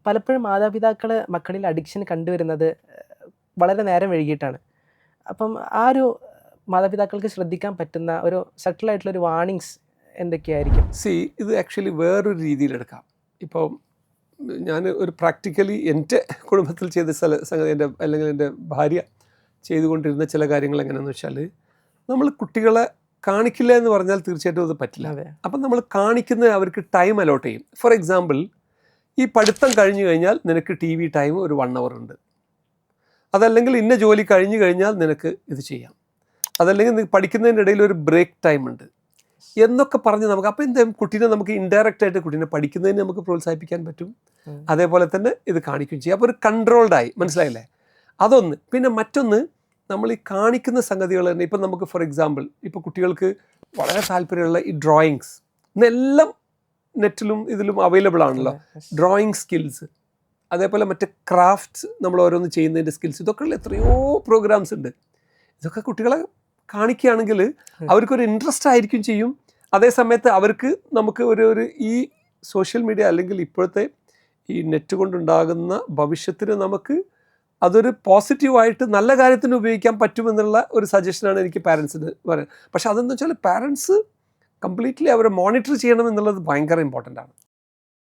പലപ്പോഴും മാതാപിതാക്കൾ മക്കളിൽ അഡിക്ഷൻ കണ്ടുവരുന്നത് വളരെ നേരം വൈകിയിട്ടാണ്. അപ്പം ആ ഒരു മാതാപിതാക്കൾക്ക് ശ്രദ്ധിക്കാൻ പറ്റുന്ന ഒരു സട്ടിലായിട്ടുള്ളൊരു വാർണിങ്സ് എന്തൊക്കെയായിരിക്കും? ഇത് ആക്ച്വലി വേറൊരു രീതിയിലെടുക്കാം. ഇപ്പോൾ ഞാൻ ഒരു പ്രാക്ടിക്കലി എൻ്റെ കുടുംബത്തിൽ ചെയ്ത സംഗതി അല്ലെങ്കിൽ എൻ്റെ ഭാര്യ ചെയ്തുകൊണ്ടിരുന്ന ചില കാര്യങ്ങൾ എങ്ങനെയാണെന്ന് വെച്ചാൽ, നമ്മൾ കുട്ടികളെ കാണിക്കില്ല എന്ന് പറഞ്ഞാൽ തീർച്ചയായിട്ടും അത് പറ്റില്ല. അപ്പം നമ്മൾ കാണിക്കുന്ന അവർക്ക് ടൈം അലോട്ട് ചെയ്യും. ഫോർ എക്സാമ്പിൾ, ഈ പഠിത്തം കഴിഞ്ഞു കഴിഞ്ഞാൽ നിനക്ക് TV ടൈം ഒരു 1 hour ഉണ്ട്, അതല്ലെങ്കിൽ ഇന്ന ജോലി കഴിഞ്ഞു കഴിഞ്ഞാൽ നിനക്ക് ഇത് ചെയ്യാം, അതല്ലെങ്കിൽ പഠിക്കുന്നതിൻ്റെ ഇടയിൽ ഒരു ബ്രേക്ക് ടൈം ഉണ്ട് എന്നൊക്കെ പറഞ്ഞ് നമുക്ക് അപ്പോൾ എന്തായാലും കുട്ടീനെ നമുക്ക് ഇൻഡയറക്റ്റ് ആയിട്ട് കുട്ടീനെ പഠിക്കുന്നതിന് നമുക്ക് പ്രോത്സാഹിപ്പിക്കാൻ പറ്റും. അതേപോലെ തന്നെ ഇത് കാണിക്കുകയും ചെയ്യും. അപ്പോൾ ഒരു കൺട്രോൾഡായി, മനസ്സിലായില്ലേ? അതൊന്ന്. പിന്നെ മറ്റൊന്ന്, നമ്മൾ ഈ കാണിക്കുന്ന സംഗതികൾ തന്നെ ഇപ്പം നമുക്ക് ഫോർ എക്സാമ്പിൾ ഇപ്പോൾ കുട്ടികൾക്ക് വളരെ താല്പര്യമുള്ള ഈ ഡ്രോയിങ്സ് ഇന്നെല്ലാം നെറ്റിലും ഇതിലും അവൈലബിൾ ആണല്ലോ. ഡ്രോയിങ് സ്കിൽസ്, അതേപോലെ മറ്റേ ക്രാഫ്റ്റ്സ്, നമ്മൾ ഓരോന്ന് ചെയ്യുന്നതിൻ്റെ സ്കിൽസ്, ഇതൊക്കെയുള്ള എത്രയോ പ്രോഗ്രാംസ് ഉണ്ട്. ഇതൊക്കെ കുട്ടികളെ കാണിക്കുകയാണെങ്കിൽ അവർക്കൊരു ഇൻട്രസ്റ്റ് ആയിരിക്കും ചെയ്യും. അതേ സമയത്ത് അവർക്ക് നമുക്ക് ഒരു ഈ സോഷ്യൽ മീഡിയ അല്ലെങ്കിൽ ഇപ്പോഴത്തെ ഈ നെറ്റ് കൊണ്ടുണ്ടാകുന്ന ഭവിഷ്യത്തിന് നമുക്ക് അതൊരു പോസിറ്റീവായിട്ട് നല്ല കാര്യത്തിന് ഉപയോഗിക്കാൻ പറ്റുമെന്നുള്ള ഒരു സജഷനാണ് എനിക്ക് പാരൻസിന് പറയുന്നത്. പക്ഷെ അതെന്ന് വെച്ചാൽ പാരൻസ് കംപ്ലീറ്റ്ലി അവരെ മോണിറ്റർ ചെയ്യണം എന്നുള്ളത് ഭയങ്കര ഇമ്പോർട്ടൻ്റ് ആണ്.